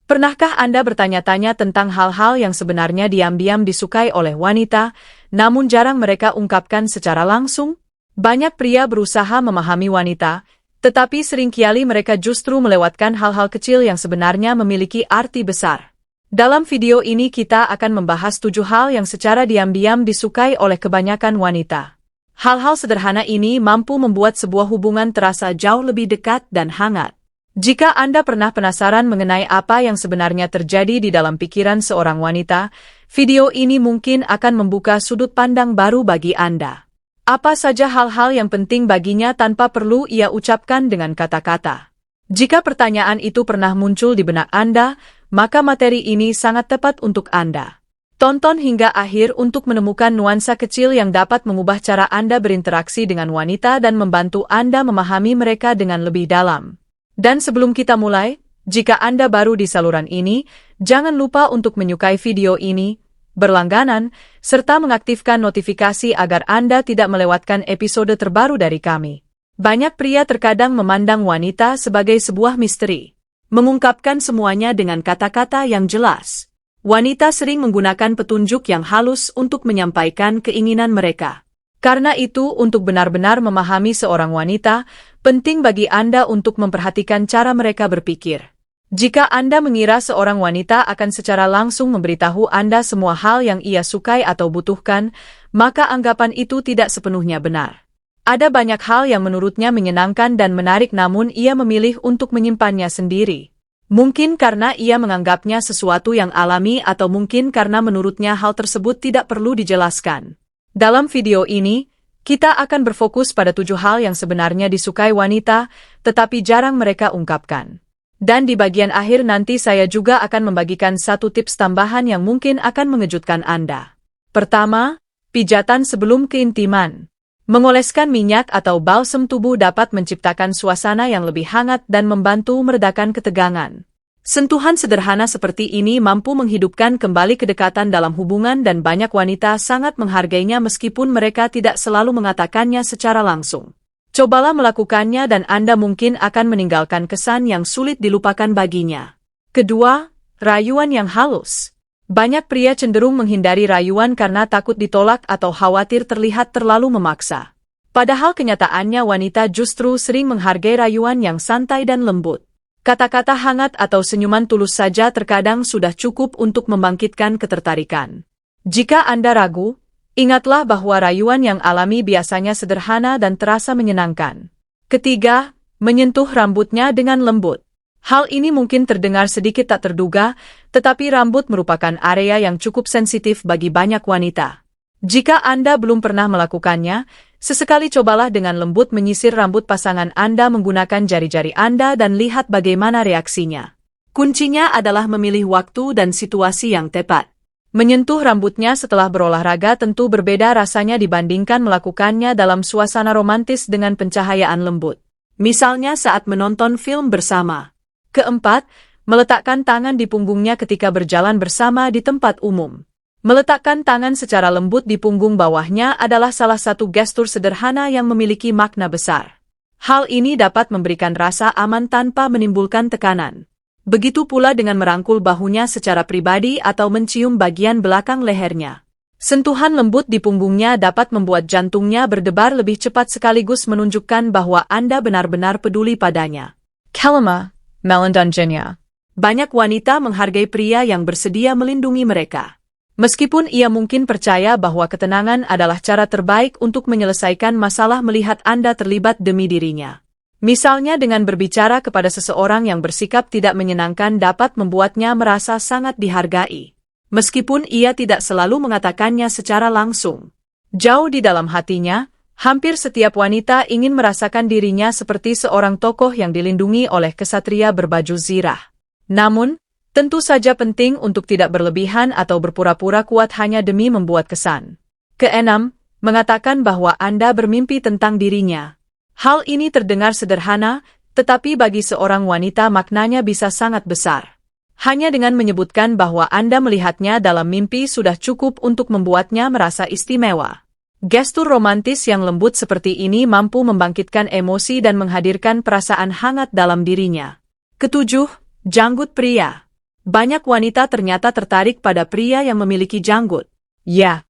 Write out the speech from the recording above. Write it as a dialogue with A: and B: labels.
A: Pernahkah Anda bertanya-tanya tentang hal-hal yang sebenarnya diam-diam disukai oleh wanita, namun jarang mereka ungkapkan secara langsung? Banyak pria berusaha memahami wanita, tetapi seringkali mereka justru melewatkan hal-hal kecil yang sebenarnya memiliki arti besar. Dalam video ini kita akan membahas 7 hal yang secara diam-diam disukai oleh kebanyakan wanita. Hal-hal sederhana ini mampu membuat sebuah hubungan terasa jauh lebih dekat dan hangat. Jika Anda pernah penasaran mengenai apa yang sebenarnya terjadi di dalam pikiran seorang wanita, video ini mungkin akan membuka sudut pandang baru bagi Anda. Apa saja hal-hal yang penting baginya tanpa perlu ia ucapkan dengan kata-kata? Jika pertanyaan itu pernah muncul di benak Anda, maka materi ini sangat tepat untuk Anda. Tonton hingga akhir untuk menemukan nuansa kecil yang dapat mengubah cara Anda berinteraksi dengan wanita dan membantu Anda memahami mereka dengan lebih dalam. Dan sebelum kita mulai, jika Anda baru di saluran ini, jangan lupa untuk menyukai video ini, berlangganan, serta mengaktifkan notifikasi agar Anda tidak melewatkan episode terbaru dari kami. Banyak pria terkadang memandang wanita sebagai sebuah misteri, mengungkapkan semuanya dengan kata-kata yang jelas. Wanita sering menggunakan petunjuk yang halus untuk menyampaikan keinginan mereka. Karena itu, untuk benar-benar memahami seorang wanita, penting bagi Anda untuk memperhatikan cara mereka berpikir. Jika Anda mengira seorang wanita akan secara langsung memberitahu Anda semua hal yang ia sukai atau butuhkan, maka anggapan itu tidak sepenuhnya benar. Ada banyak hal yang menurutnya menyenangkan dan menarik namun ia memilih untuk menyimpannya sendiri. Mungkin karena ia menganggapnya sesuatu yang alami atau mungkin karena menurutnya hal tersebut tidak perlu dijelaskan. Dalam video ini, kita akan berfokus pada 7 hal yang sebenarnya disukai wanita, tetapi jarang mereka ungkapkan. Dan di bagian akhir nanti saya juga akan membagikan 1 tips tambahan yang mungkin akan mengejutkan Anda. Pertama, pijatan sebelum keintiman. Mengoleskan minyak atau balsem tubuh dapat menciptakan suasana yang lebih hangat dan membantu meredakan ketegangan. Sentuhan sederhana seperti ini mampu menghidupkan kembali kedekatan dalam hubungan dan banyak wanita sangat menghargainya meskipun mereka tidak selalu mengatakannya secara langsung. Cobalah melakukannya dan Anda mungkin akan meninggalkan kesan yang sulit dilupakan baginya. Kedua, rayuan yang halus. Banyak pria cenderung menghindari rayuan karena takut ditolak atau khawatir terlihat terlalu memaksa. Padahal kenyataannya wanita justru sering menghargai rayuan yang santai dan lembut. Kata-kata hangat atau senyuman tulus saja terkadang sudah cukup untuk membangkitkan ketertarikan. Jika Anda ragu, ingatlah bahwa rayuan yang alami biasanya sederhana dan terasa menyenangkan. Ketiga, menyentuh rambutnya dengan lembut. Hal ini mungkin terdengar sedikit tak terduga, tetapi rambut merupakan area yang cukup sensitif bagi banyak wanita. Jika Anda belum pernah melakukannya, sesekali cobalah dengan lembut menyisir rambut pasangan Anda menggunakan jari-jari Anda dan lihat bagaimana reaksinya. Kuncinya adalah memilih waktu dan situasi yang tepat. Menyentuh rambutnya setelah berolahraga tentu berbeda rasanya dibandingkan melakukannya dalam suasana romantis dengan pencahayaan lembut. Misalnya saat menonton film bersama. Keempat, meletakkan tangan di punggungnya ketika berjalan bersama di tempat umum. Meletakkan tangan secara lembut di punggung bawahnya adalah salah satu gestur sederhana yang memiliki makna besar. Hal ini dapat memberikan rasa aman tanpa menimbulkan tekanan. Begitu pula dengan merangkul bahunya secara pribadi atau mencium bagian belakang lehernya. Sentuhan lembut di punggungnya dapat membuat jantungnya berdebar lebih cepat sekaligus menunjukkan bahwa Anda benar-benar peduli padanya. Kelima, melindunginya. Banyak wanita menghargai pria yang bersedia melindungi mereka. Meskipun ia mungkin percaya bahwa ketenangan adalah cara terbaik untuk menyelesaikan masalah melihat Anda terlibat demi dirinya. Misalnya dengan berbicara kepada seseorang yang bersikap tidak menyenangkan dapat membuatnya merasa sangat dihargai. Meskipun ia tidak selalu mengatakannya secara langsung. Jauh di dalam hatinya, hampir setiap wanita ingin merasakan dirinya seperti seorang tokoh yang dilindungi oleh kesatria berbaju zirah. Namun, tentu saja penting untuk tidak berlebihan atau berpura-pura kuat hanya demi membuat kesan. Keenam, mengatakan bahwa Anda bermimpi tentang dirinya. Hal ini terdengar sederhana, tetapi bagi seorang wanita maknanya bisa sangat besar. Hanya dengan menyebutkan bahwa Anda melihatnya dalam mimpi sudah cukup untuk membuatnya merasa istimewa. Gestur romantis yang lembut seperti ini mampu membangkitkan emosi dan menghadirkan perasaan hangat dalam dirinya. Ketujuh, janggut pria. Banyak wanita ternyata tertarik pada pria yang memiliki janggut. Ya,